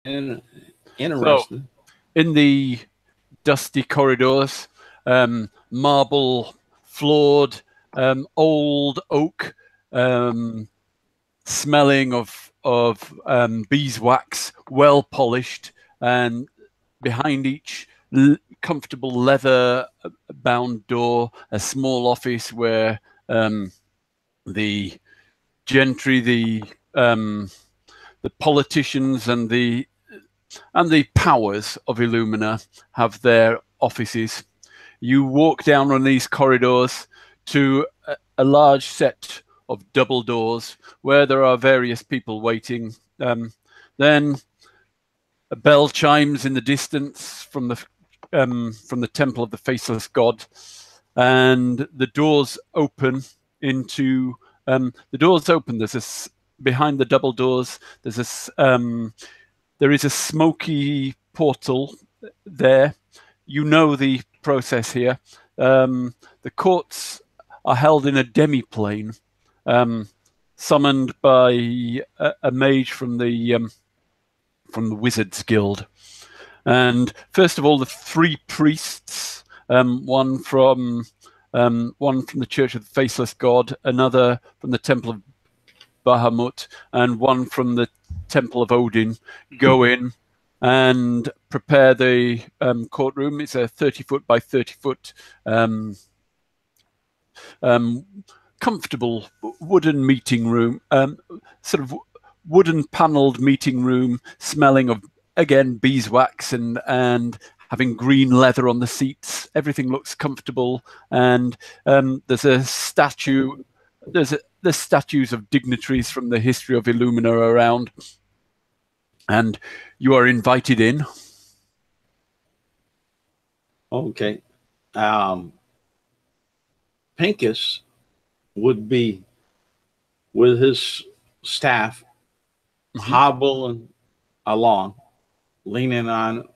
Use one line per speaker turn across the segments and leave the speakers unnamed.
And
So,
interesting.
in the dusty corridors, marble floored, old oak, smelling of beeswax, well polished, and behind each comfortable leather bound door, a small office where the gentry, the politicians, and the powers of Illumina have their offices. You walk down on these corridors to a large set of double doors where there are various people waiting. Then a bell chimes in the distance from the temple of the faceless god, and the doors open into the doors open. There's a behind the double doors. There is a smoky portal there. You know the process here. The courts are held in a demiplane, summoned by a mage from the Wizards Guild. And first of all, the three priests, one from the Church of the Faceless God, another from the Temple of Bahamut, and one from the Temple of Odin, go in and prepare the courtroom. It's a 30-foot by 30-foot comfortable wooden meeting room, sort of wooden panelled meeting room, smelling of, again, beeswax and having green leather on the seats. Everything looks comfortable, and there's a statue. There's statues of dignitaries from the history of Illumina around, and you are invited in.
Okay. Pincus would be with his staff, hobbling along, leaning on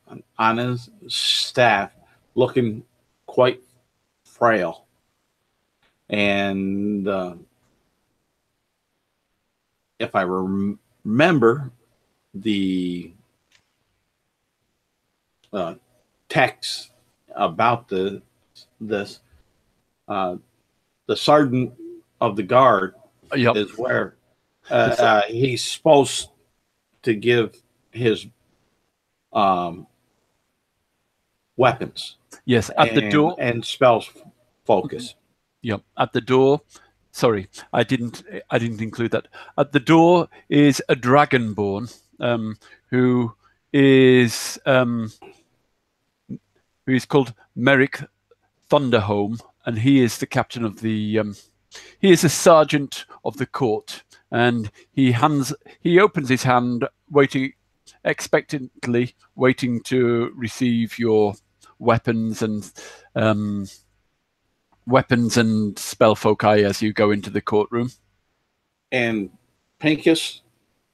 his staff, looking quite frail. And if I remember the text about this, the sergeant of the guard is where he's supposed to give his weapons.
Yes, at the door
and spells focus.
Yep, at the door. Sorry, I didn't include that. At the door is a dragonborn who is called Merrick Thunderhome, and he is the captain of the. He is a sergeant of the court, and he opens his hand, expectantly waiting to receive your weapons and spell foci as you go into the courtroom.
And Pincus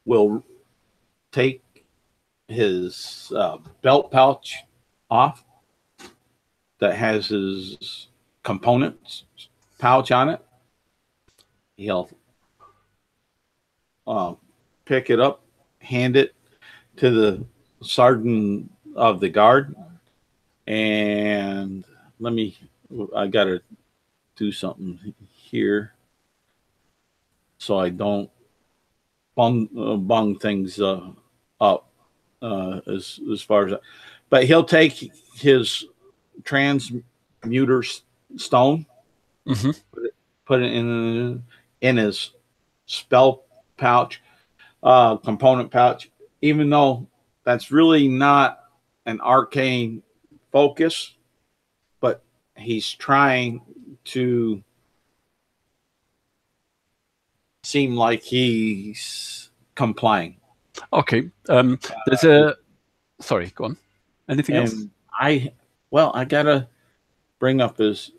will take his belt pouch off that has his components pouch on it. He'll pick it up, hand it to the sergeant of the guard, and I gotta do something here so I don't bung things up as far as that. But he'll take his transmuter stone, put it in his spell pouch, component pouch, even though that's really not an arcane focus, but he's trying to seem like he's complying.
Okay. There's a... Sorry, go on. Anything else?
I gotta bring up his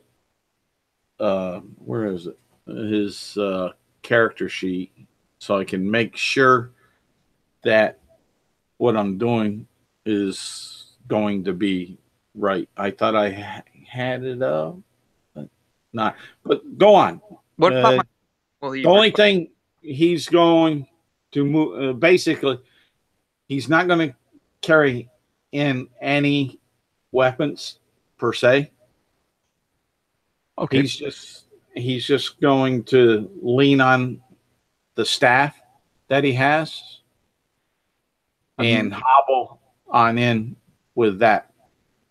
where is it? His character sheet so I can make sure that what I'm doing is going to be right. I thought I had it up, but not. But go on.
What about
the only thing he's going to move, basically, he's not going to carry in any weapons per se.
Okay.
He's just going to lean on the staff that he has and hobble on in with that,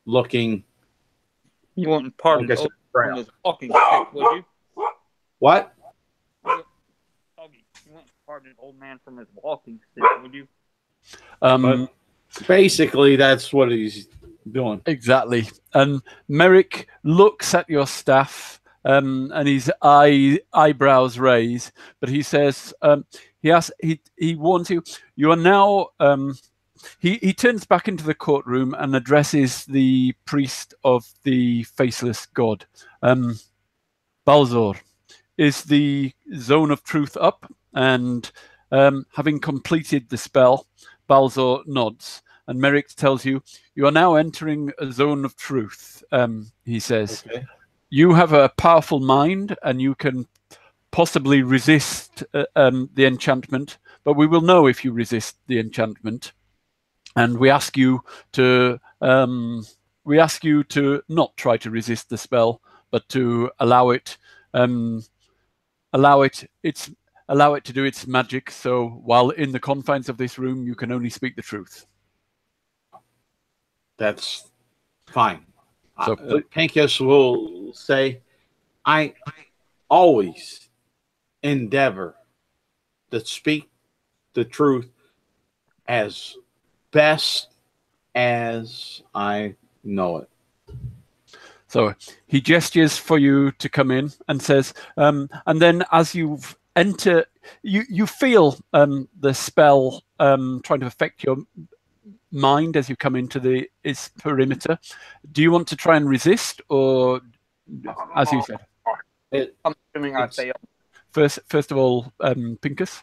looking.
You wouldn't pardon
Like I said,
from his walking stick, would you?
What?
You wouldn't pardon an old man from his walking stick, would you?
But basically, that's what he's doing.
Exactly. And Merrick looks at your staff, and his eyebrows raise, but he says, he warns you. You are now. He turns back into the courtroom and addresses the priest of the faceless god. Balzor, is the zone of truth up? And having completed the spell, Balzor nods, and Merrick tells you, you are now entering a zone of truth. He says, okay. You have a powerful mind, and you can possibly resist the enchantment, but we will know if you resist the enchantment. And we ask you to not try to resist the spell, but to allow it to do its magic. So while in the confines of this room, you can only speak the truth.
That's fine.
So
Pincus will say, I always endeavor to speak the truth as best as I know it.
So he gestures for you to come in and says, and then as you enter, you feel the spell trying to affect your mind as you come into its perimeter. Do you want to try and resist, or as you said?
I'm assuming I fail.
First of all, Pincus?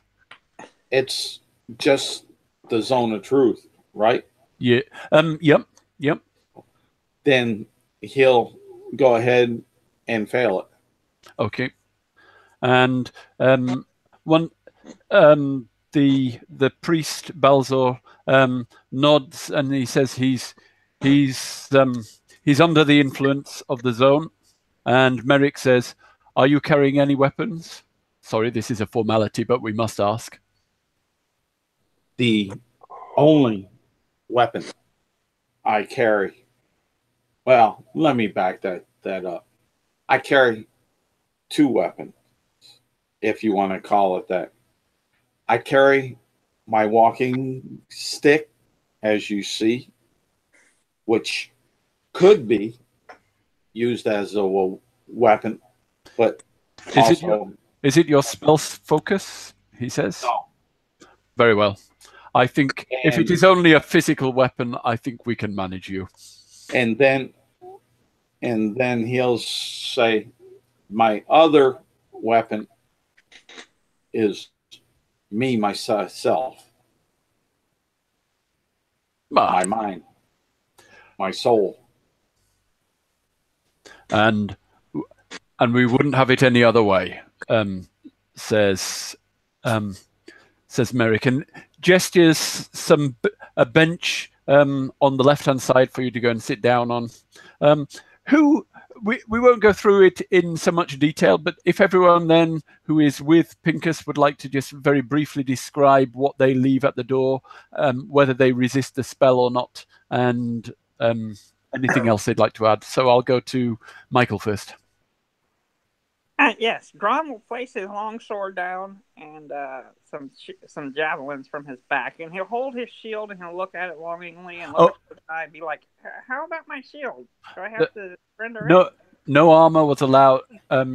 It's just the zone of truth, right?
Yeah. Yep.
Then he'll go ahead and fail it.
Okay. And the priest Balzor nods, and he says he's under the influence of the zone. And Merrick says, "Are you carrying any weapons?" Sorry, this is a formality, but we must ask.
The only weapon I carry, well, let me back that up. I carry two weapons, if you want to call it that. I carry my walking stick, as you see, which could be used as a weapon, but
is it your spell focus? He says.
No.
Very well. I think if it is only a physical weapon, I think we can manage you.
And then he'll say, my other weapon is me, myself, my mind, my soul.
And we wouldn't have it any other way, says Merrick, and gestures a bench on the left-hand side for you to go and sit down on. We won't go through it in so much detail, but if everyone then who is with Pincus would like to just very briefly describe what they leave at the door, whether they resist the spell or not, and anything else they'd like to add. So I'll go to Michael first.
Yes, Grahm will place his long sword down and some javelins from his back, and he'll hold his shield and he'll look at it longingly and look at the eye and be like, "How about my shield? Do I have to surrender it?"
No armor was allowed.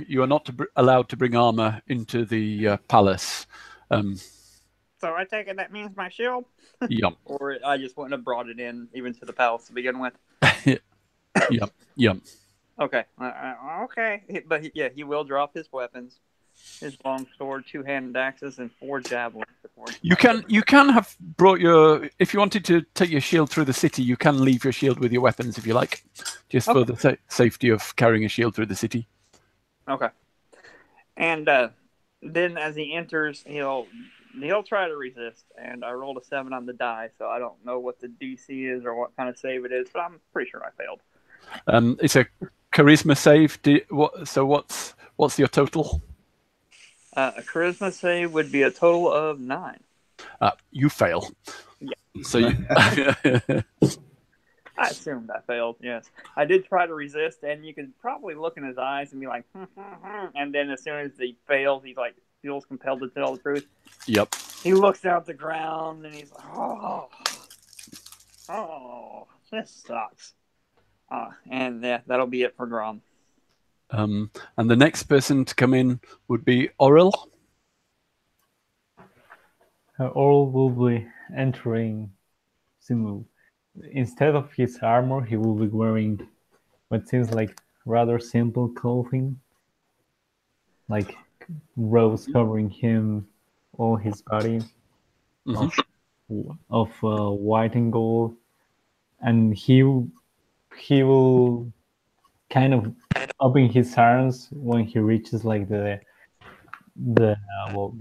You are not allowed to bring armor into the palace.
So I take it that means my shield?
Yep.
Or I just wouldn't have brought it in even to the palace to begin with.
Yep.
Okay. Okay. But yeah, he will drop his weapons, his long sword, two-handed axes, and 4 javelins.
You can have brought if you wanted to take your shield through the city, you can leave your shield with your weapons if you like, just for the safety of carrying a shield through the city.
Okay. And then as he enters, he'll he'll try to resist, and I rolled a 7 on the die, so I don't know what the DC is or what kind of save it is, but I'm pretty sure I failed.
It's a charisma save. So what's your total?
A charisma save would be a total of 9.
You fail.
Yeah.
So you...
I assumed I failed, yes. I did try to resist, and you could probably look in his eyes and be like, and then as soon as he fails, he's like, feels compelled to tell the truth.
Yep.
He looks down at the ground, and he's like, oh, this sucks. And yeah, that'll be it for Grahm.
And the next person to come in would be Orell.
Orell will be entering Simu. Instead of his armor, he will be wearing what seems like rather simple clothing, like robes covering him, all his body, of white and gold, and he will kind of open his arms when he reaches like the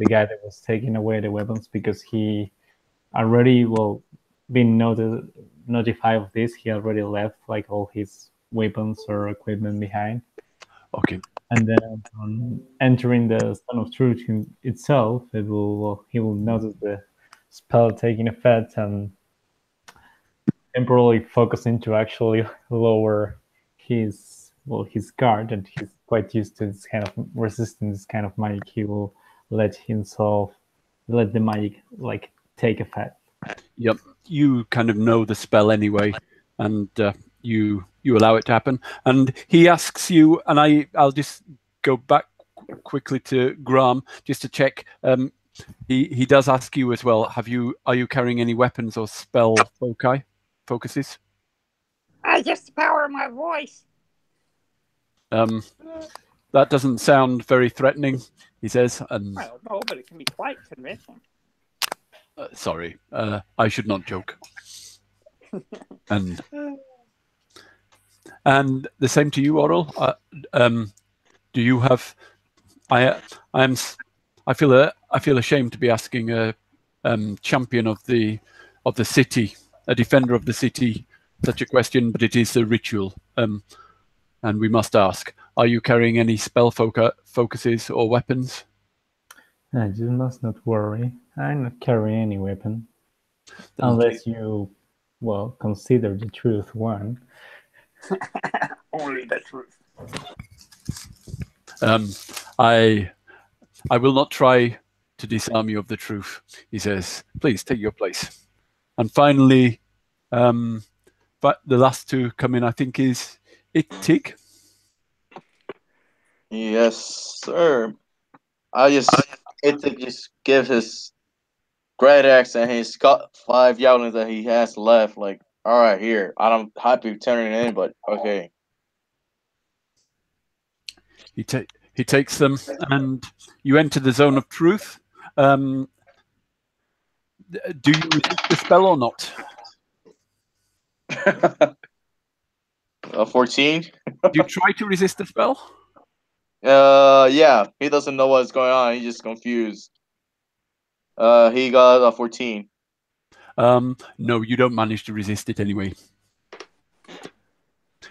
guy that was taking away the weapons, because he already been notified of this. He already left like all his weapons or equipment behind.
Okay.
And then on entering the Stone of Truth itself, he will notice the spell taking effect and temporarily focusing to actually lower his guard, and he's quite used to this kind of resisting this kind of magic. He will let the magic like take effect.
Yep, you kind of know the spell anyway, and you allow it to happen. And he asks you, and I'll just go back quickly to Grahm just to check. He does ask you as well. Are you carrying any weapons or spell focuses?
Just the power of my voice.
That doesn't sound very threatening, he says. And
I don't know, but it can be quite convincing.
Sorry, I should not joke. And the same to you, Orell. Do you have? I feel ashamed to be asking a champion of the city, a defender of the city, such a question, but it is a ritual, and we must ask: are you carrying any spell focuses or weapons?
You must not worry. I'm not carrying any weapon. Unless you, consider the truth one.
Only the truth.
I will not try to disarm you of the truth, he says. Please take your place. And finally, but the last to come in, I think, is It-Tig.
Yes, sir. It-Tig just give his great axe and his 5 javelins that he has left. Like, all right, here. I'm happy turning it in, but okay.
He takes them, and you enter the zone of truth. Do you resist the spell or not?
14.
Do you try to resist the spell?
Yeah. He doesn't know what's going on. He's just confused. He got a 14.
No, you don't manage to resist it anyway.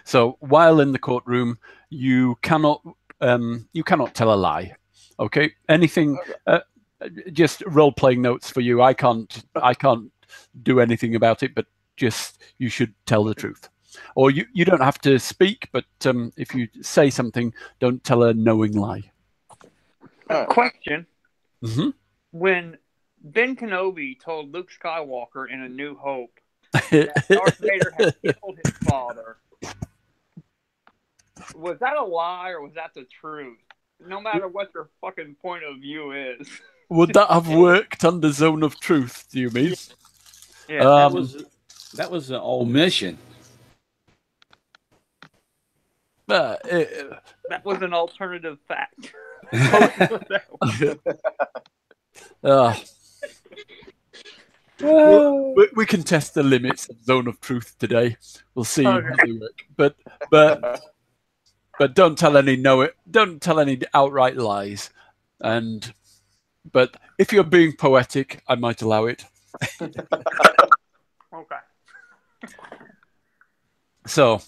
So while in the courtroom, you cannot tell a lie. Okay, anything. Just role-playing notes for you. I can't do anything about it, but just you should tell the truth. Or you don't have to speak, but if you say something, don't tell a knowing lie.
Question.
Mm-hmm.
When Ben Kenobi told Luke Skywalker in A New Hope that Darth Vader had killed his father, was that a lie or was that the truth? No matter what your fucking point of view is.
Would that have worked under Zone of Truth, do you mean?
Yeah, that was an omission.
That was an alternative fact.
We can test the limits of Zone of Truth today. We'll see how they work. But don't tell any outright lies. And but if you're being poetic, I might allow it.
Okay.
So,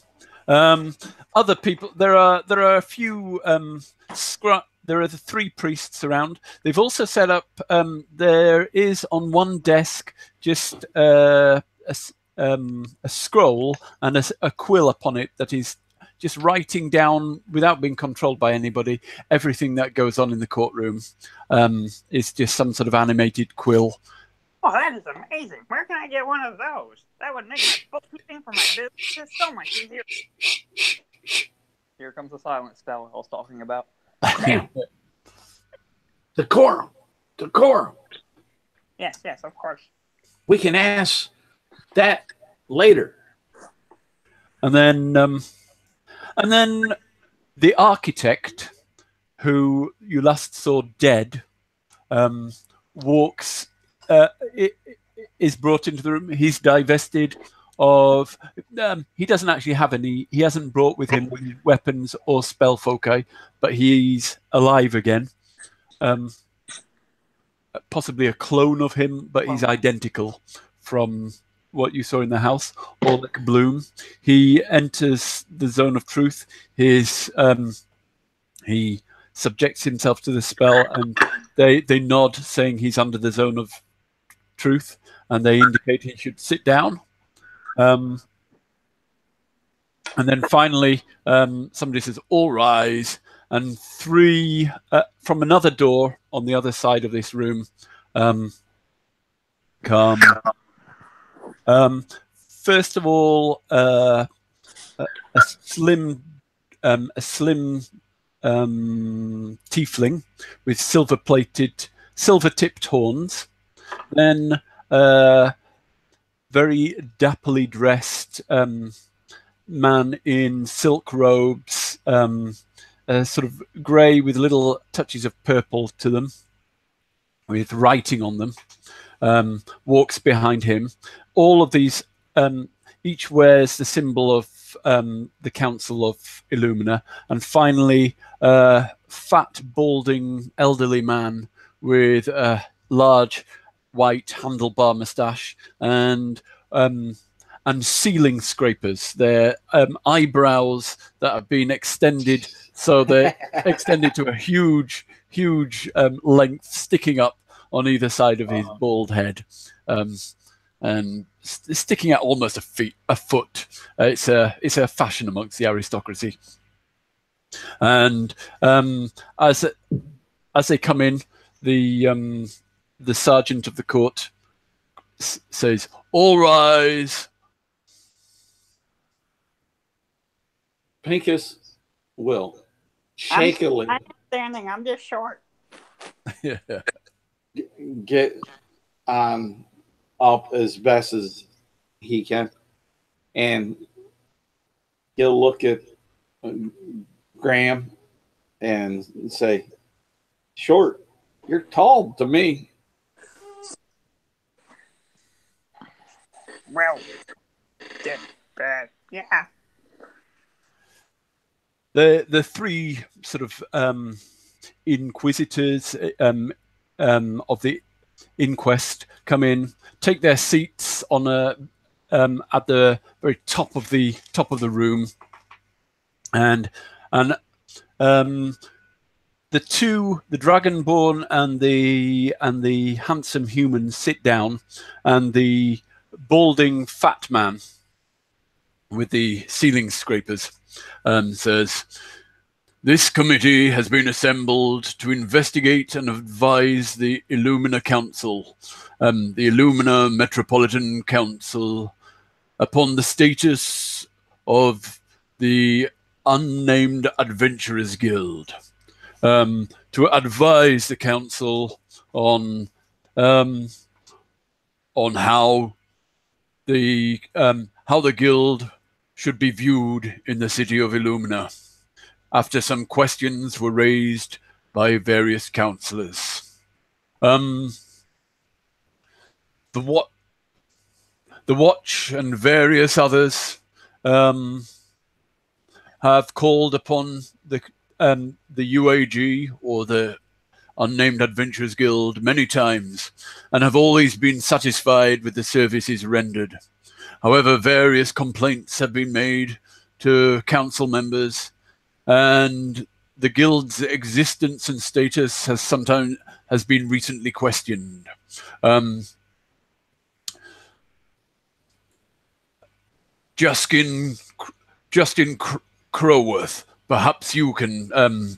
other people. There are a few. There are the 3 priests around. They've also set up. There is on one desk just a scroll and a quill upon it that is just writing down, without being controlled by anybody, everything that goes on in the courtroom. It's just some sort of animated quill.
Oh, that is amazing. Where can I get one of those? That would make my bookkeeping for my business so much easier. Here comes the silent spell I was talking about.
Decorum.
Yes, of course.
We can ask that later.
And then the architect, who you last saw dead, walks. Is brought into the room. He's divested of. He doesn't actually have any. He hasn't brought with him weapons or spell foci, but he's alive again. Possibly a clone of him, but he's identical from what you saw in the house. Orell Bloom. He enters the zone of truth. He subjects himself to the spell, and they nod, saying he's under the zone of truth, and they indicate he should sit down. And then finally, somebody says, "All rise," and 3 from another door on the other side of this room come. First of all, a slim tiefling with silver-tipped horns. Then very dapperly dressed man in silk robes, sort of grey with little touches of purple to them, with writing on them, walks behind him. All of these, each wears the symbol of the Council of Illumina. And finally, a fat, balding, elderly man with a large white handlebar moustache and ceiling scrapers. They're eyebrows that have been extended, so they're extended to a huge length, sticking up on either side of his bald head, and sticking out almost a foot. It's a fashion amongst the aristocracy. And as they come in, the sergeant of the court says, "All rise."
Pincus will shakily
I'm standing. I'm just short.
Yeah.
get up as best as he can, and he'll look at Graham and say, "Short, you're tall to me."
Well, yeah.
The 3 sort of inquisitors of the inquest come in, take their seats on at the very top of the room, and the Dragonborn and the handsome human sit down, and the balding fat man with the ceiling scrapers says, "This committee has been assembled to investigate and advise the Illumina Council, the Illumina Metropolitan Council, upon the status of the Unnamed Adventurers Guild, to advise the council on how the guild should be viewed in the city of Illumina, after some questions were raised by various councillors. The Watch and various others have called upon the UAG, or the Unnamed Adventurers Guild many times, and have always been satisfied with the services rendered. However, various complaints have been made to council members, and the guild's existence and status has been recently questioned. Justin Crowworth, perhaps you can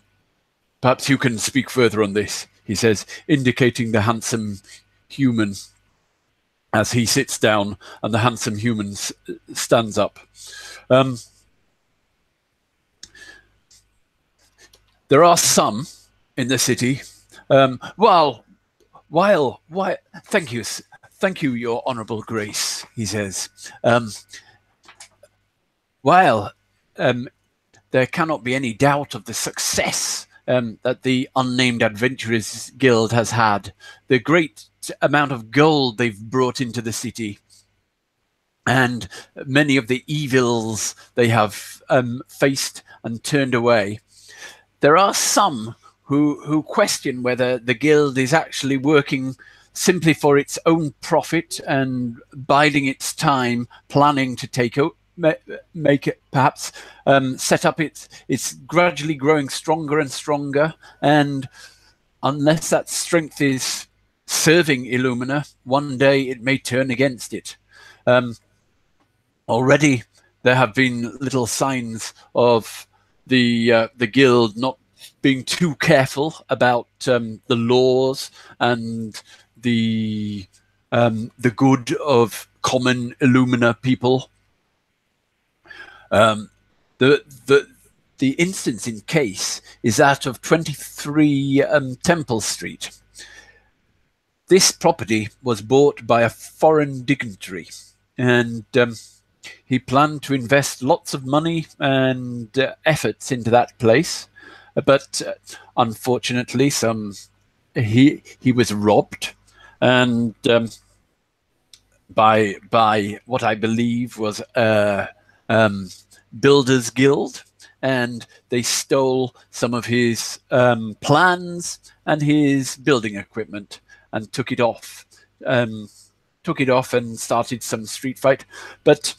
speak further on this, he says, indicating the handsome human as he sits down and the handsome human stands up. There are some in the city. Thank you, Your Honourable Grace, he says. While there cannot be any doubt of the success that the Unnamed Adventurers Guild has had, the great amount of gold they've brought into the city, and many of the evils they have faced and turned away, there are some who question whether the guild is actually working simply for its own profit and biding its time, planning to make it perhaps set up it's gradually growing stronger and stronger, and unless that strength is serving Illumina, one day it may turn against it. Already there have been little signs of the guild not being too careful about the laws and the good of common Illumina people. The instance in case is that of 23 Temple Street. This property was bought by a foreign dignitary, and he planned to invest lots of money and efforts into that place, but unfortunately, he was robbed, and by what I believe was Builders Guild, and they stole some of his plans and his building equipment and took it off and started some street fight. But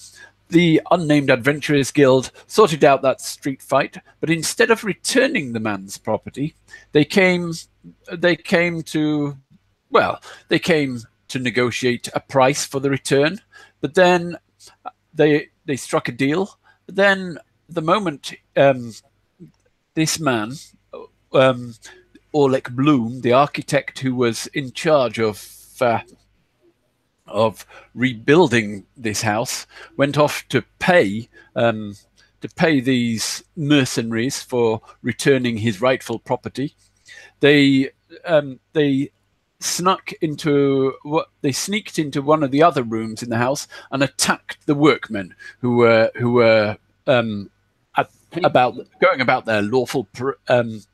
the Unnamed Adventurers Guild sorted out that street fight, but instead of returning the man's property, they came to negotiate a price for the return, but then they struck a deal. But then the moment this man, Orell Bloom, the architect who was in charge of rebuilding this house, went off to pay these mercenaries for returning his rightful property, they sneaked into one of the other rooms in the house and attacked the workmen who were going about their lawful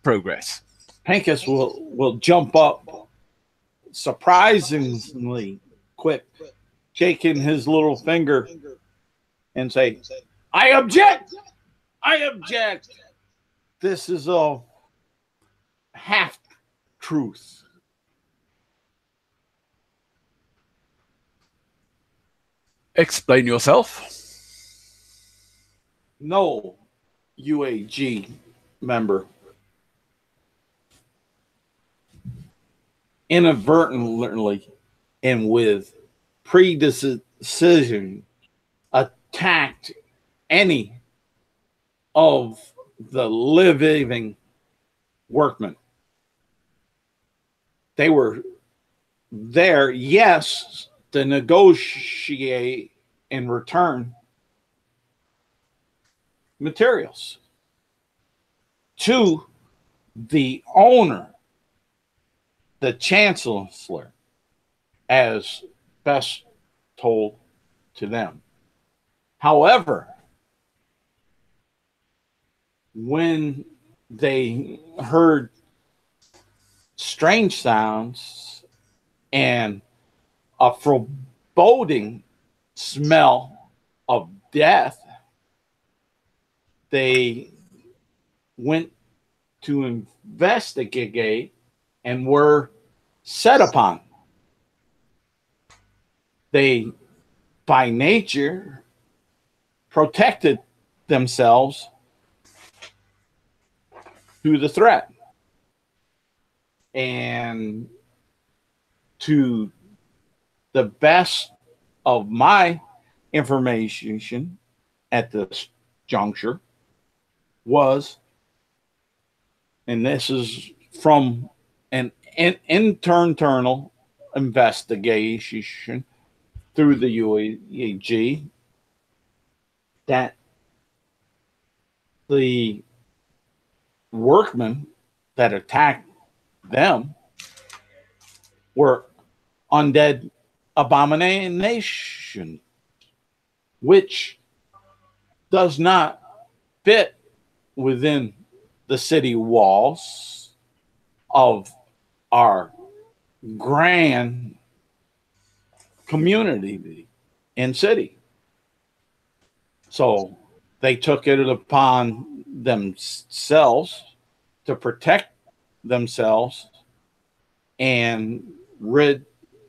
progress.
Pincus will jump up surprisingly quick, shaking his little finger and say, "I object! I object! This is a half-truth."
Explain yourself.
No UAG member inadvertently and with precision attacked any of the living workmen. They were there, yes, to negotiate and return materials to the owner, the chancellor, as best told to them. However, when they heard strange sounds and a foreboding smell of death, they went to investigate and were set upon. They, by nature, protected themselves through the threat. And to the best of my information at this juncture was, and this is from an internal investigation through the UAG, that the workmen that attacked them were undead abomination, which does not fit within the city walls of our grand community and city. So they took it upon themselves to protect themselves and rid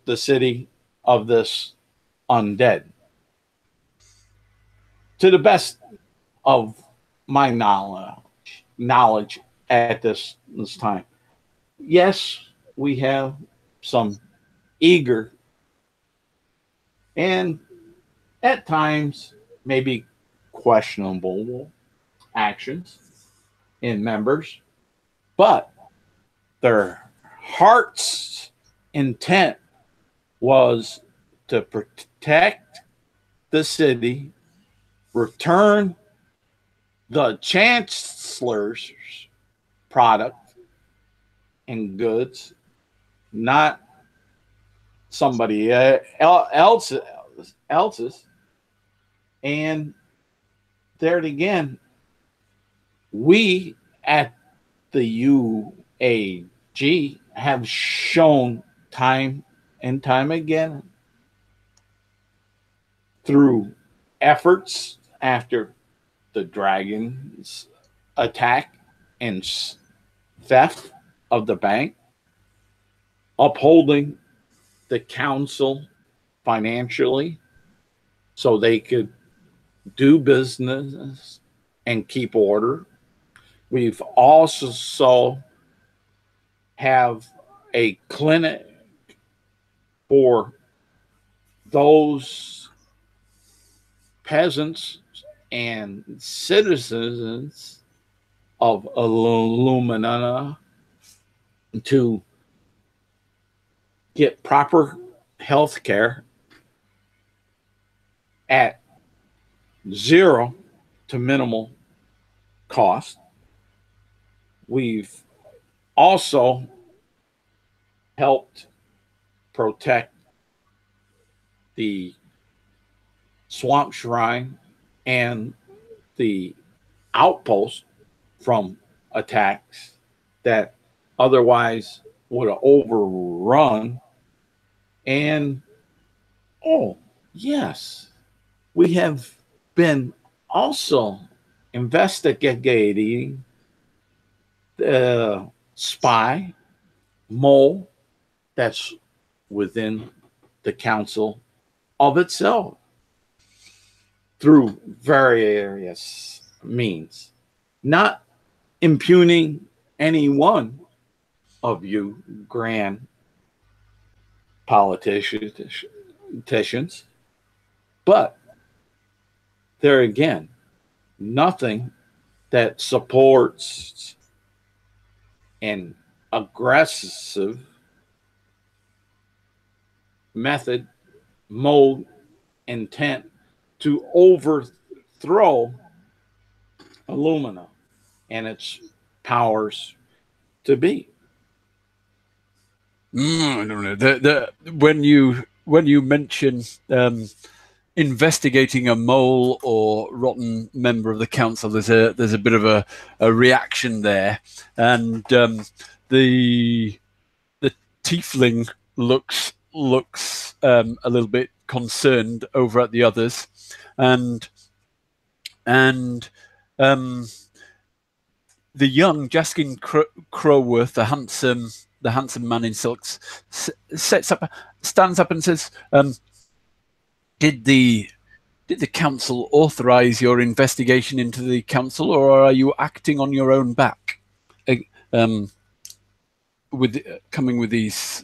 the city of this undead. To the best of my knowledge at this time, yes, we have some eager and at times maybe questionable actions in members, but their heart's intent was to protect the city, return the chancellor's product and goods, not somebody else's. And there again, we at the UAG have shown time and time again through efforts after the Dragons attack and theft of the bank, upholding the council financially so they could do business and keep order. We've also have a clinic for those peasants and citizens of Illumina to get proper health care at zero to minimal cost. We've also helped protect the Swamp Shrine and the outpost from attacks that otherwise would have overrun. And oh yes, we have been also investigating the spy mole that's within the council of itself through various means, not impugning any one of you grand politicians, but there again, nothing that supports an aggressive method, mode, intent to overthrow Illumina and its powers to be.
I don't know. When you mention investigating a mole or rotten member of the council, there's a bit of a reaction there, and the tiefling looks a little bit concerned over at the others, and the young Jaskin Crowworth, the the handsome man in silks stands up and says, "Did the council authorize your investigation into the council, or are you acting on your own back, with coming with these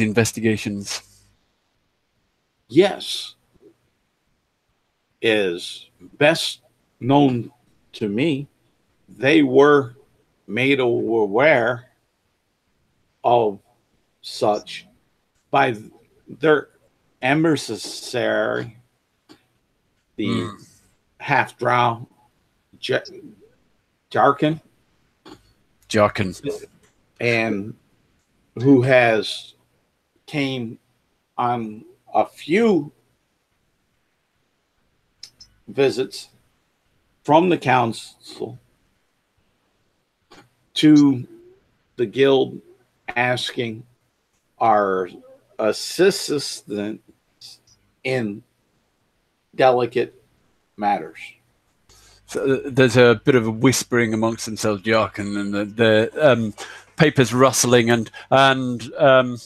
investigations?"
Yes, is best known to me. They were made aware of such by their emissary, the half-drowned Jarkin, and who has came on a few visits from the council to the guild, asking our assistance in delicate matters.
So there's a bit of a whispering amongst themselves, Jarkin, and the papers rustling, and the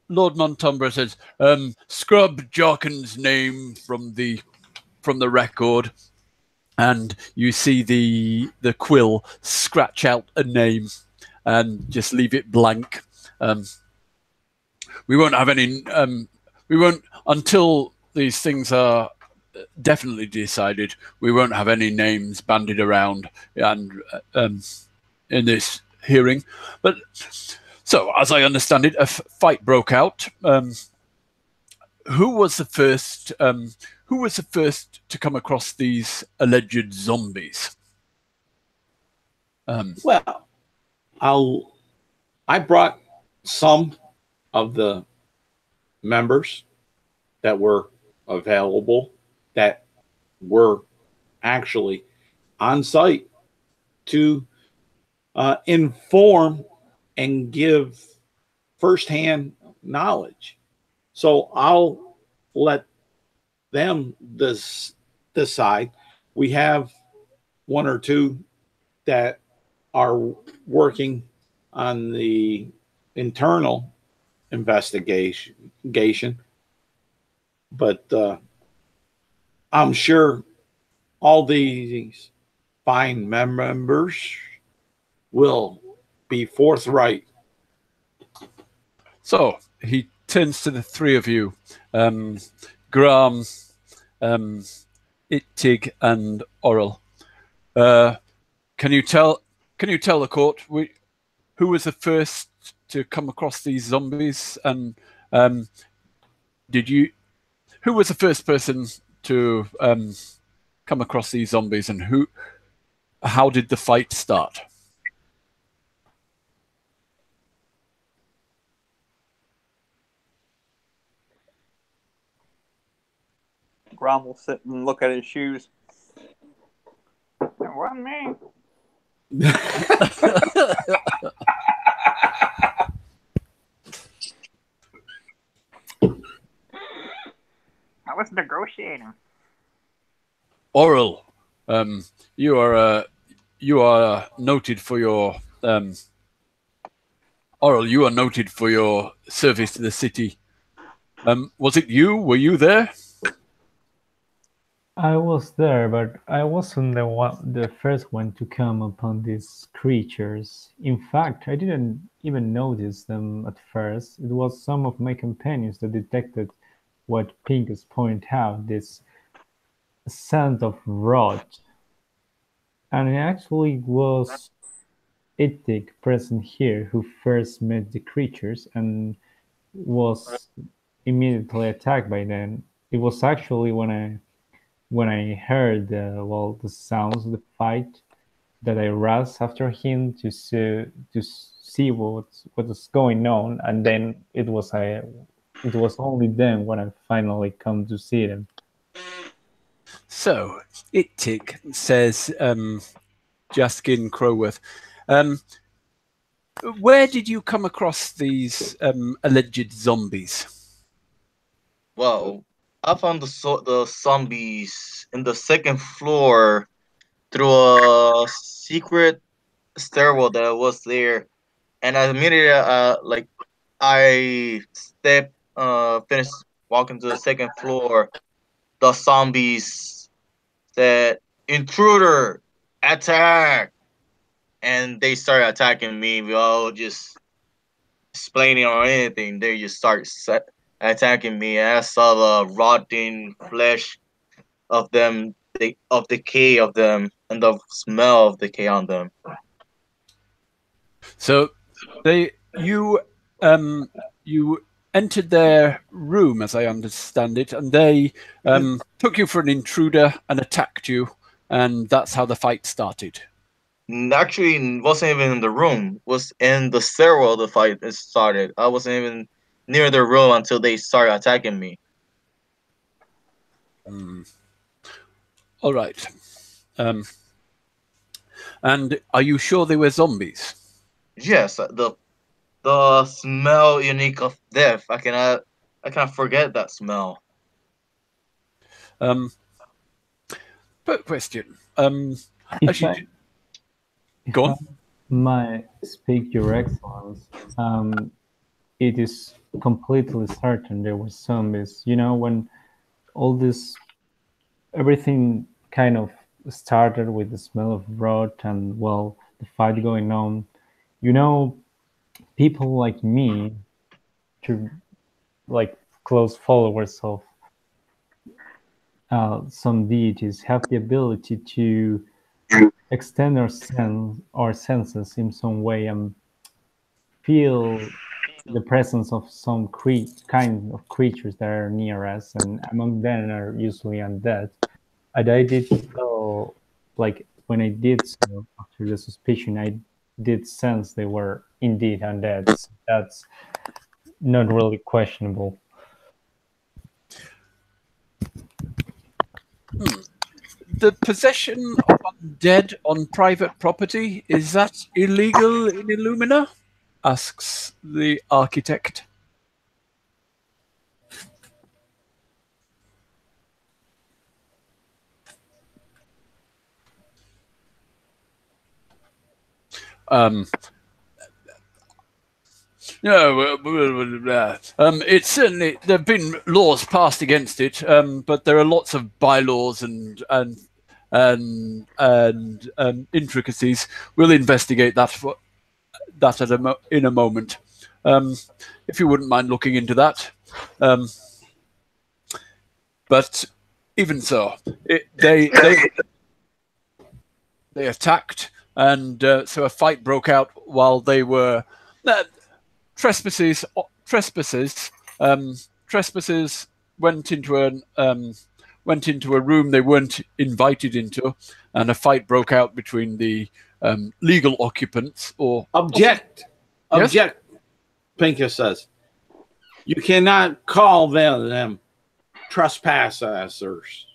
Lord Montombra says, "Scrub Jarkin's name from the record," and you see the quill scratch out a name and just leave it blank. We won't have any. We won't until these things are definitely decided. We won't have any names bandied around and in this hearing. But so, as I understand it, a fight broke out. Who was the first? Who was the first to come across these alleged zombies?
Well, I brought some of the members that were available, that were actually on site to inform and give firsthand knowledge. So I'll let them decide. We have one or two that are working on the internal investigation, but I'm sure all these fine members will be forthright.
So he turns to the three of you, Grahm, It-Tig, and Orell. Can you tell the court who was the first to come across these zombies, and who was the first person to come across these zombies, and how did the fight start?
Grom will sit and look at his shoes. It wasn't me. I was negotiating.
Orell, you are noted for your Orell, you are noted for your service to the city. Was it you? Were you there?
I was there, but I wasn't the first one to come upon these creatures. In fact, I didn't even notice them at first. It was some of my companions that detected what Pincus pointed out, this scent of rot. And it actually was It-Tig present here who first met the creatures and was immediately attacked by them. It was actually when I heard the sounds of the fight that I rushed after him to see what was going on, and then it was only then when I finally come to see them.
So It-Tig says, Jaskin Crowworth, where did you come across these alleged zombies?
Well, I found the zombies in the second floor through a secret stairwell that was there, and I immediately I finished walking to the second floor. The zombies said, "Intruder, attack!" And they started attacking me without just explaining or anything. They just attacking me. And I saw the rotting flesh of them, of decay of them, and the smell of decay on them.
So you entered their room, as I understand it, and they took you for an intruder and attacked you, and that's how the fight started.
Actually, wasn't even in the room. Was in the stairwell. The fight started. I wasn't even near the room until they started attacking me.
All right. And are you sure they were zombies?
Yes, the smell unique of death. I cannot forget that smell.
But question.
If
Actually, go on.
May speak, Your Excellence. It is completely certain there were zombies. You know, when everything kind of started with the smell of rot and, well, the fight going on, you know, people like me, to like close followers of some deities, have the ability to extend our senses in some way and feel the presence of some kind of creatures that are near us, and among them are usually undead. And I did feel like when I did so, after the suspicion, I did sense they were indeed undead. So that's not really questionable.
The possession of undead on private property, is that illegal in Illumina? Asks the architect. No, it's certainly, there have been laws passed against it, but there are lots of bylaws and intricacies. We'll investigate that in a moment. If you wouldn't mind looking into that. But even so, they attacked, and so a fight broke out while they were trespassers went into a room they weren't invited into, and a fight broke out between the legal occupants. Or
Object. Pincus says, you cannot call them trespassers.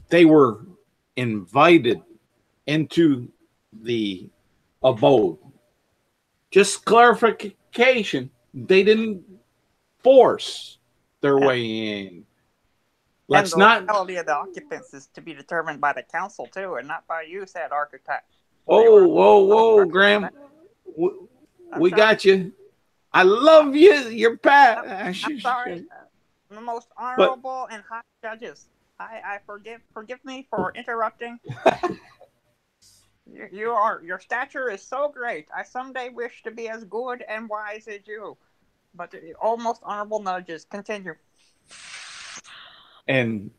They were invited into the abode. Just clarification, they didn't force their way in. Let's
and the
not.
legality of the occupants is to be determined by the council too, and not by you, said architect.
Whoa, Graham. We got you. I love you. You're Pat.
I'm sorry. The most honorable and high judges. I forgive me for interrupting. Your stature is so great. I someday wish to be as good and wise as you. But almost honorable nudges. Continue.
And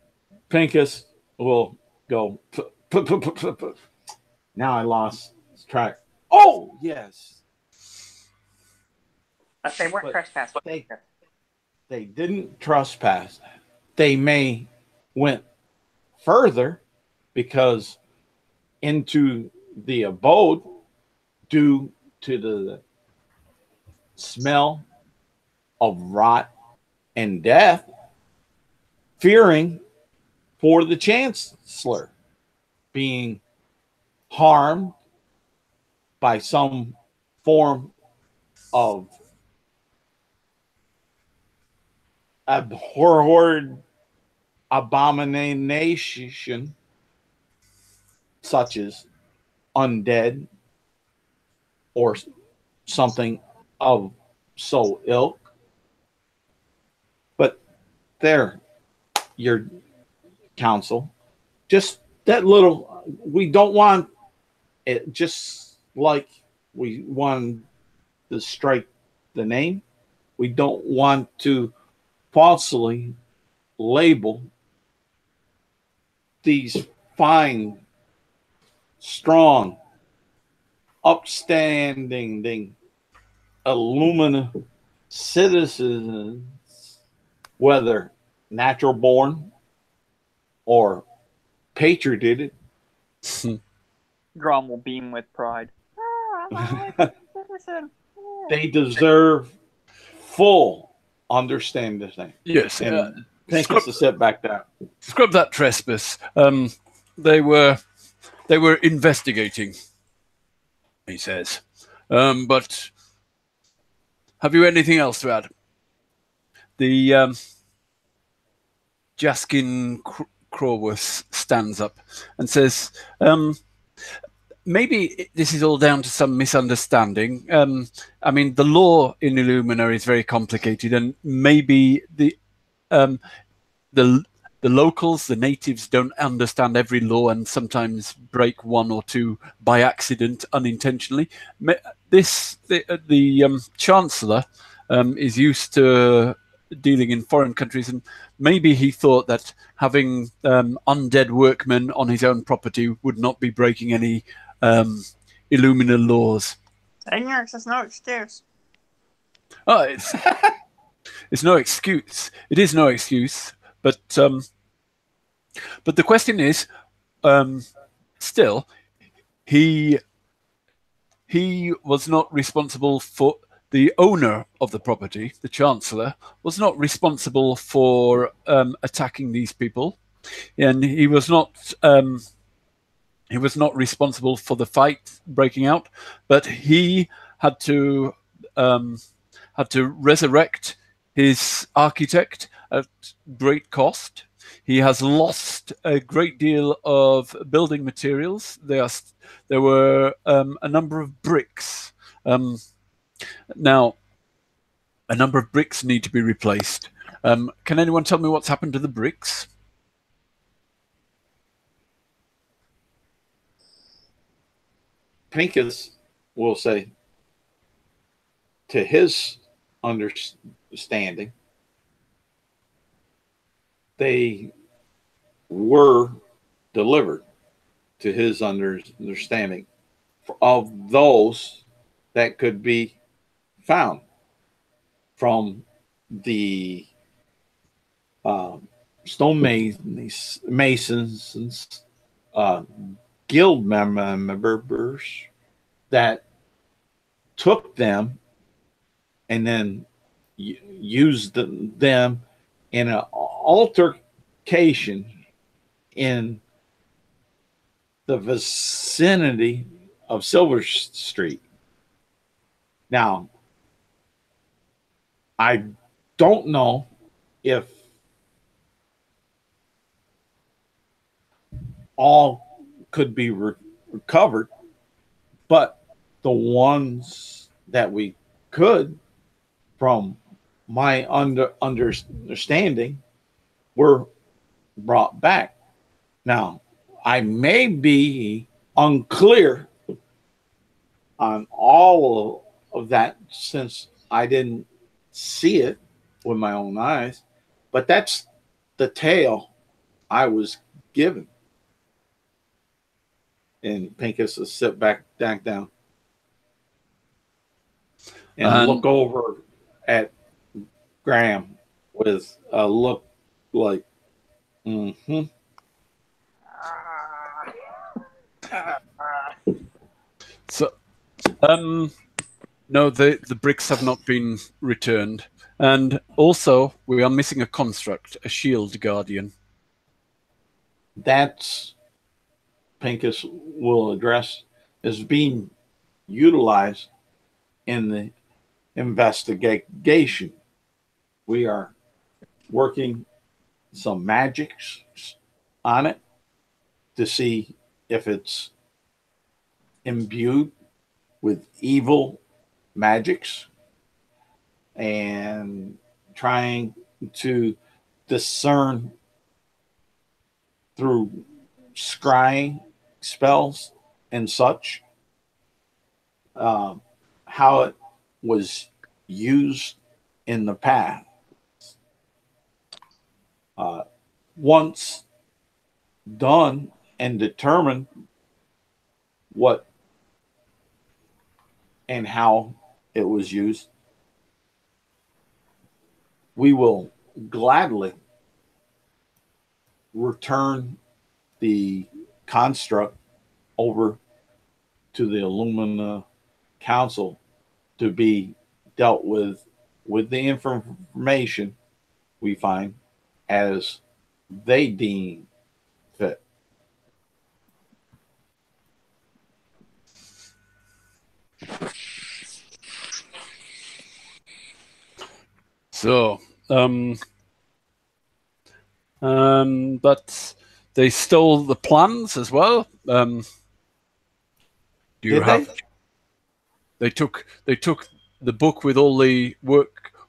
Pincus will go. Now I lost track. Oh yes.
They weren't trespassing.
They didn't trespass. They may went further because into the abode due to the smell of rot and death, fearing for the chancellor being harmed by some form of abhorred abomination such as undead or something of so ilk. But there, your counsel, just that little, we don't want it, just like we want to strike the name, we don't want to falsely label these fine, strong, upstanding Illumina citizens, whether natural born or patrioted.
Grahm will beam with pride.
They deserve full understanding.
Yes.
And Pincus to sit back down.
Scrub that trespass. They were investigating, he says. But have you anything else to add? The Jaskin Crawworth stands up and says, maybe this is all down to some misunderstanding. I mean, the law in Illumina is very complicated, and maybe the locals, the natives, don't understand every law and sometimes break one or two by accident, unintentionally. The Chancellor is used to dealing in foreign countries, and maybe he thought that having undead workmen on his own property would not be breaking any Illumina laws.
Ignorance is no excuse.
Oh, it's no excuse. It is no excuse. But the question is, still, he was not responsible for the owner of the property. The Chancellor was not responsible for attacking these people, and he was not responsible for the fight breaking out. But he had to resurrect his architect at great cost. He has lost a great deal of building materials. There were a number of bricks. Now, a number of bricks need to be replaced. Can anyone tell me what's happened to the bricks?
Pincus will say, to his understanding, they were delivered to his understanding of those that could be found from the stone masons, guild members that took them and then used them in an altercation in the vicinity of Silver Street. Now, I don't know if all could be recovered, but the ones that we could, from my understanding, were brought back. Now, I may be unclear on all of that since I didn't see it with my own eyes, but that's the tale I was given. And Pincus will sit back down and look over at Grahm with a look like,
So, no, the bricks have not been returned. And also, we are missing a construct, a shield guardian.
That's, Pincus will address, is being utilized in the investigation. We are working some magics on it to see if it's imbued with evil magics, and trying to discern through scrying spells and such how it was used in the past. Once done and determined what and how it was used, we will gladly return the construct over to the Illumina Council to be dealt with the information we find as they deem fit.
So, but they stole the plans as well. Do you
Did
have?
they?
They took the book with all the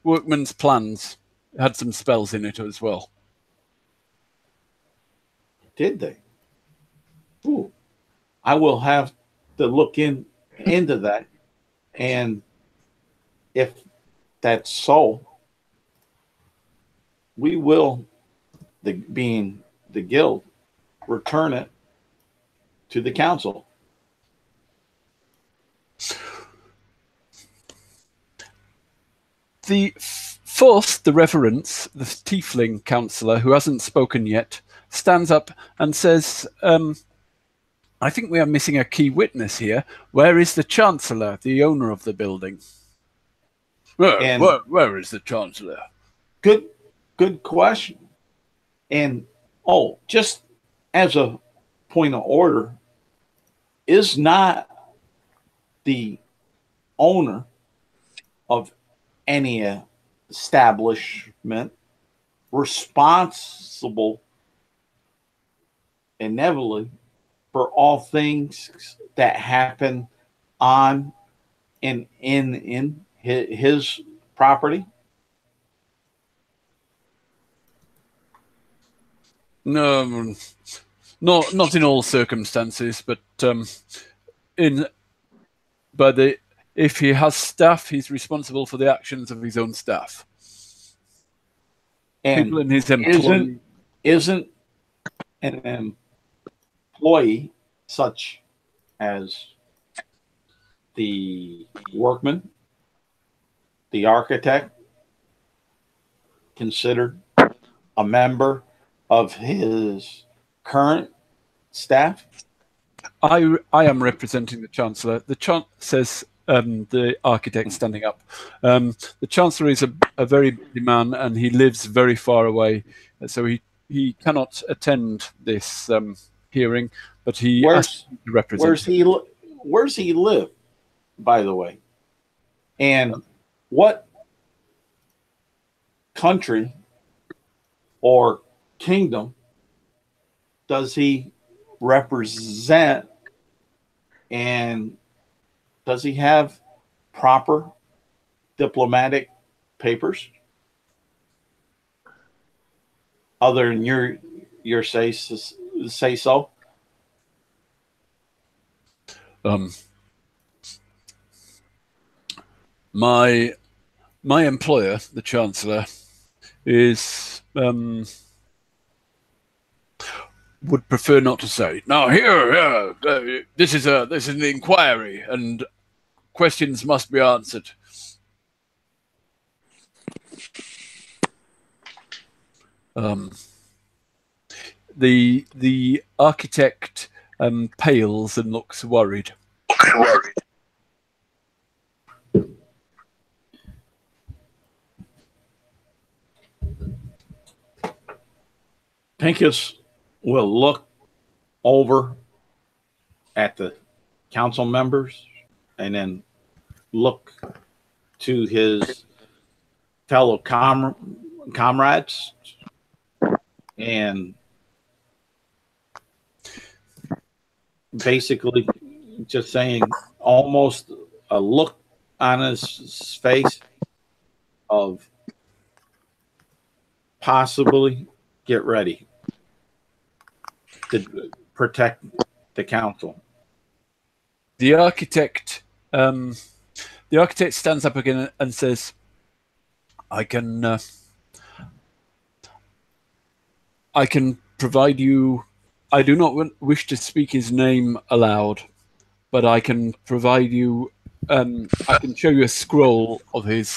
workmen's plans. It had some spells in it as well.
Did they? Ooh, I will have to look into that, and if that's so, we will, being the guild, return it to the council.
The fourth, the reverence, the tiefling councillor who hasn't spoken yet, stands up and says, I think we are missing a key witness here. Where is the chancellor, the owner of the building? Where is the chancellor?
Good question. And just as a point of order, is not the owner of any establishment responsible inevitably for all things that happen on and in his property?
No, not in all circumstances, but if he has staff, he's responsible for the actions of his own staff.
And
people in his employ
isn't an employee such as the workman, the architect, considered a member of his current staff?
I am representing the Chancellor. The says the architect standing up. The Chancellor is a very busy man, and he lives very far away, so he cannot attend this hearing. But he asked to represent.
Where's he live, by the way? And what country or kingdom does he represent, and does he have proper diplomatic papers other than your say so?
My employer, the Chancellor, is would prefer not to say. Now here, this is an inquiry, and questions must be answered. The architect pales and looks worried.
Pincus will look over at the council members and then look to his fellow comrades and basically just saying almost a look on his face of possibly get ready to protect the council.
The architect stands up again and says, I can provide you. I do not wish to speak his name aloud, but I can provide you. I can show you a scroll of his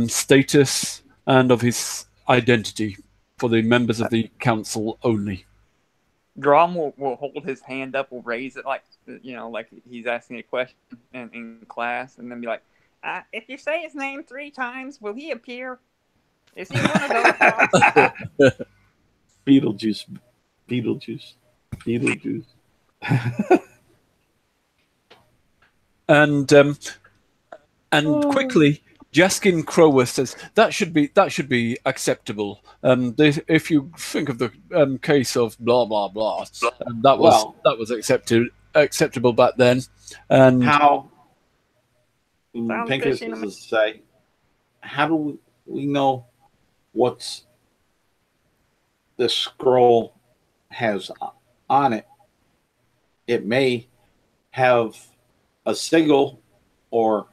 status and of his identity for the members of the council only.
Grahm will hold his hand up, will raise it like he's asking a question in class, and then be like, "If you say his name 3 times, will he appear? Is he one of those dogs?"
Beetlejuice, Beetlejuice, Beetlejuice.
And quickly, Jaskin Crower says that should be acceptable. If you think of the case of blah blah blah, that was acceptable back then. And
how Pincus is to say, how do we know what's the scroll has on it? It may have a sigil or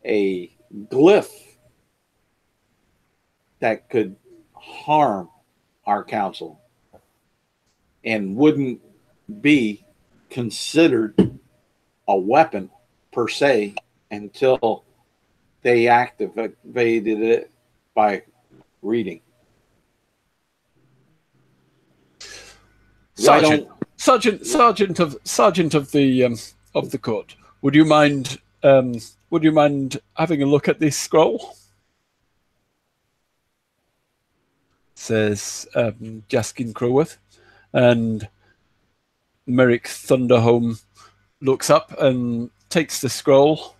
a glyph that could harm our council and wouldn't be considered a weapon per se until they activated it by reading.
Sergeant of the court, would you mind having a look at this scroll? Says Jaskin Crowworth, and Merrick Thunderhome looks up and takes the scroll.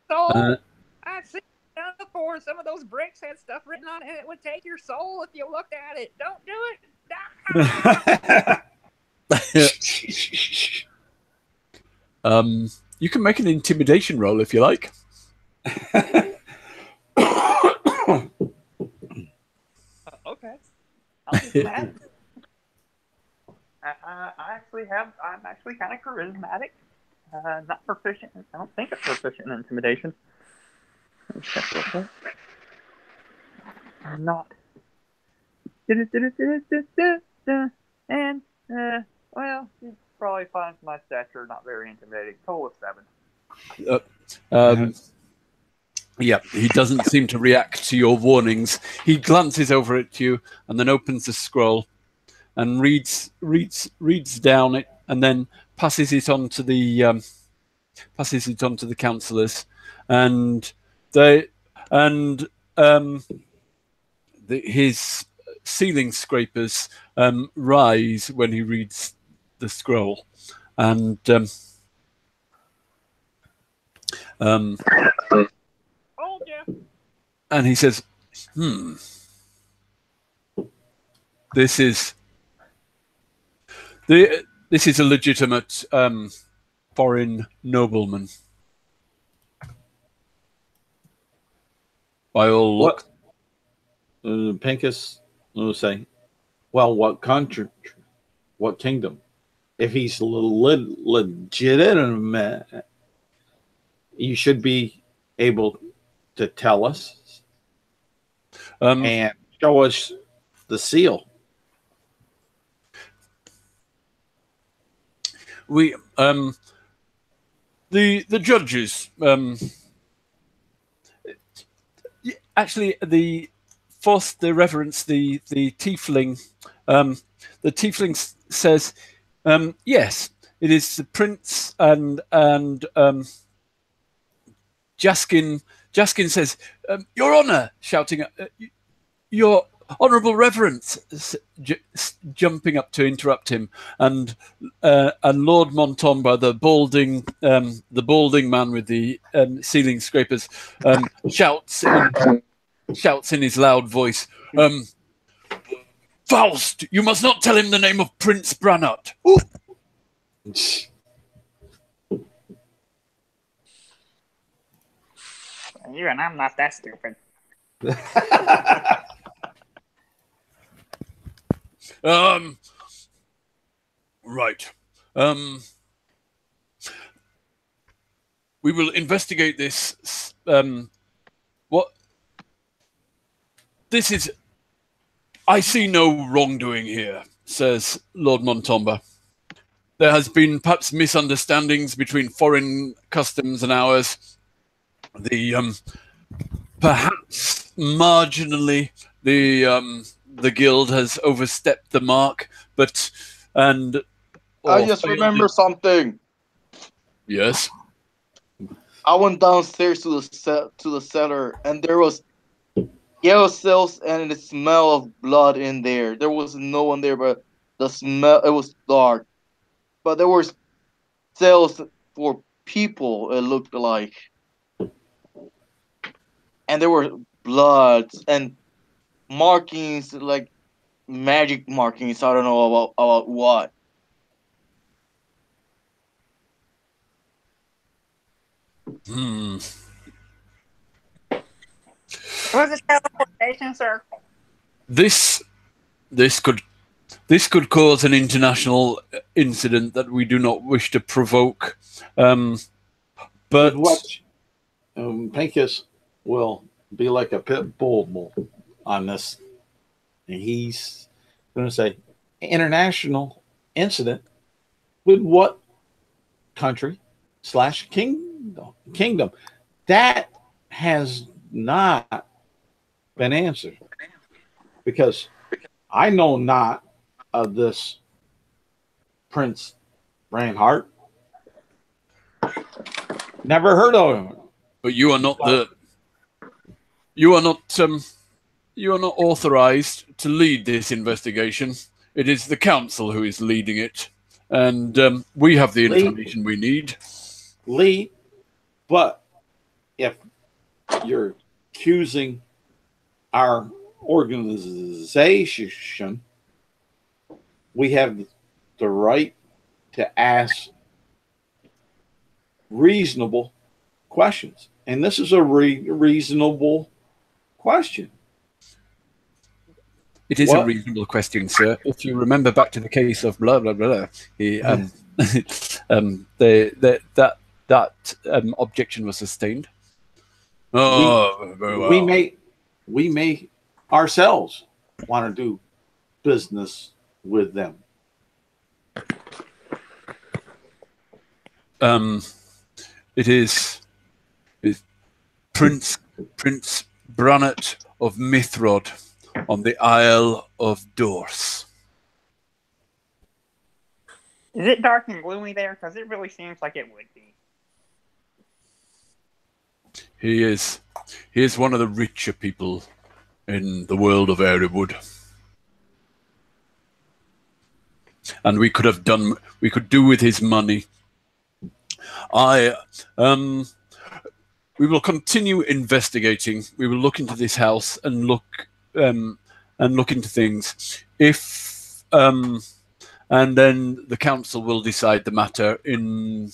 So I've seen it before. Some of those bricks had stuff written on it. It would take your soul if you looked at it. Don't do it.
You can make an intimidation roll if you like.
Okay, I'll do that. I'm actually kind of charismatic. Not proficient. I don't think I'm proficient in intimidation. I'm not. And well, you probably find my stature not very intimidating. Total of 7.
Yeah, he doesn't seem to react to your warnings. He glances over at you and then opens the scroll and reads down it, and then passes it on to the councillors, and his ceiling scrapers rise when he reads the scroll, and and he says, This is a legitimate foreign nobleman. By all look.
Pincus will say, well, what country, what kingdom? If he's legitimate, you should be able to tell us and show us the seal.
We the judges actually the reverence the tiefling says yes, it is the prince, and Jaskin says, Your Honor, shouting your honourable reverence, jumping up to interrupt him, and Lord Montomba, the balding man with the ceiling scrapers, shouts in his loud voice, Faust, you must not tell him the name of Prince Branut.
You and I'm not that stupid.
Right. We will investigate this. What? This is. I see no wrongdoing here, says Lord Montomba. There has been perhaps misunderstandings between foreign customs and ours. Perhaps marginally the guild has overstepped the mark, but
I just remember something.
Yes.
I went downstairs to the cellar, and there was yellow cells and the smell of blood in there. There was no one there, but the smell, it was dark. But there were cells for people, it looked like. And there were bloods and markings, like magic markings. I don't know about what.
Was it teleportation circle?
This could cause an international incident that we do not wish to provoke. But
what Pincus will be like a pit bull on this, and he's going to say international incident with what country / kingdom that has not been answered, because I know not of this Prince Reinhardt. Never heard of him.
But you are not you are not authorized to lead this investigation. It is the council who is leading it, and we have the information we need.
Lead, but if you're accusing our organization, we have the right to ask reasonable questions. And this is a reasonable question.
It is a reasonable question, sir. If you remember back to the case of blah, blah, blah, that objection was sustained. Very well.
We may ourselves want to do business with them.
It is Prince Branut of Mithrod on the Isle of Dorse.
Is it dark and gloomy there? Because it really seems like it would be.
He is one of the richer people in the world of Erebwood. And we could do with his money. We will continue investigating. We will look into this house and look into things. And then the council will decide the matter in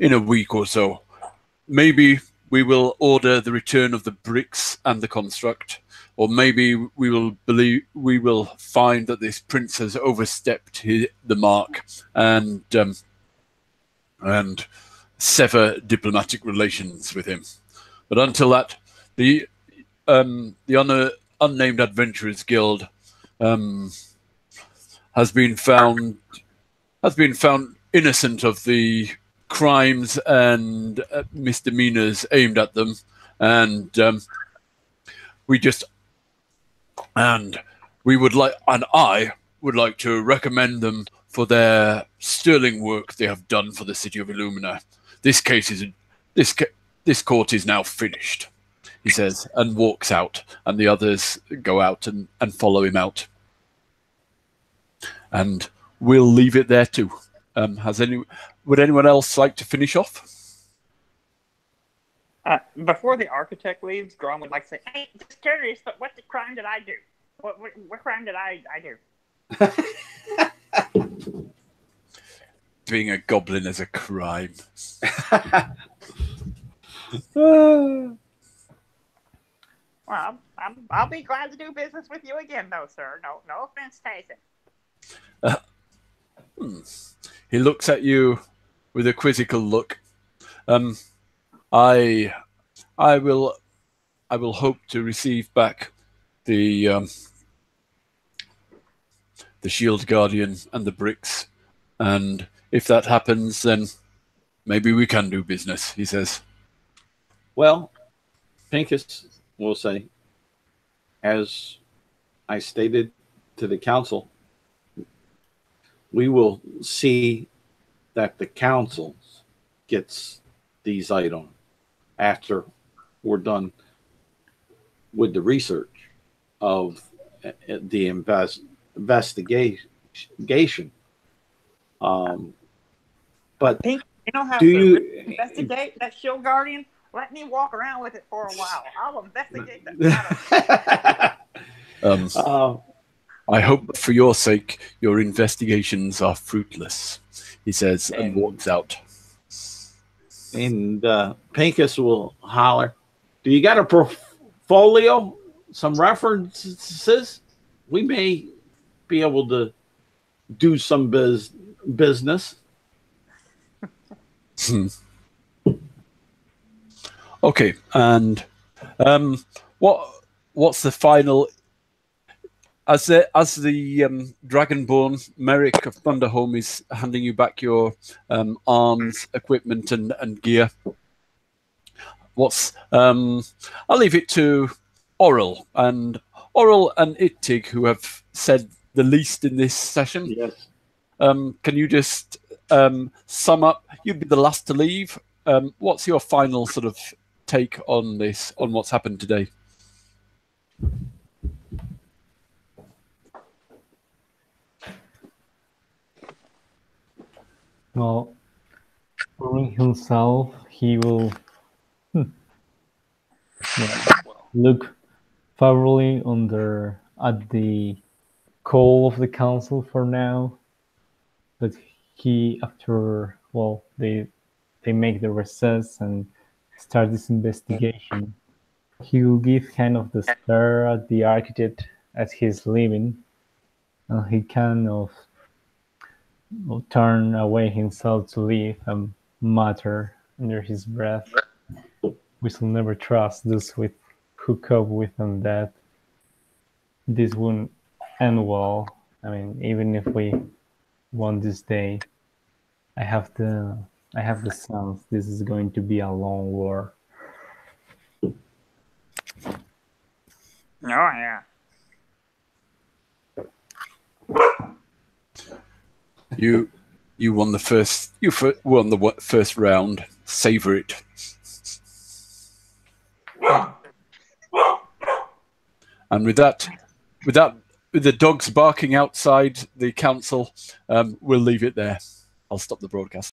a week or so. Maybe we will order the return of the bricks and the construct, or maybe we will find that this prince has overstepped the mark and sever diplomatic relations with him. But until that, the Unnamed Adventurers Guild has been found innocent of the crimes and misdemeanors aimed at them, and I would like to recommend them for their sterling work they have done for the city of Illumina. This court is now finished, he says, and walks out, and the others go out and follow him out. And we'll leave it there too. Would anyone else like to finish off?
Before the architect leaves, Grahm would like to say, "Hey, just curious, but what crime did I do?" What crime did I do?
Being a goblin is a crime.
Well, I'll be glad to do business with you again, though, sir. No offense taken.
He looks at you with a quizzical look. I will hope to receive back the Shield Guardian and the bricks, and if that happens, then maybe we can do business, he says.
Well, Pincus will say, as I stated to the council, we will see that the council gets these items after we're done with the research of the investigation. But
Pink, you don't have
do
to
you
investigate that Shield Guardian? Let me walk around with it for a while. I'll investigate that.
I hope for your sake your investigations are fruitless, he says, and walks out.
And Pincus will holler, do you got a portfolio? Some references? We may be able to do some business.
Okay, and what's the final? As the Dragonborn, Merrick of Thunderhome is handing you back your arms, equipment, and gear. I'll leave it to Orell and It-Tig, who have said the least in this session.
Yes.
Can you just sum up? You'd be the last to leave. What's your final sort of take on this, on what's happened today?
Well, for himself, he will look favorably at the call of the council for now, but after they make the recess and start this investigation, he will give kind of the stare at the architect as he's leaving, and he kind of will turn away himself to leave and mutter under his breath, "We shall never trust those who cope with undead. This won't end well. I mean, even if we won this day, I have the sense this is going to be a long war."
Oh yeah.
You won the first. Won the first round. Savor it. And with the dogs barking outside the council, we'll leave it there. I'll stop the broadcast.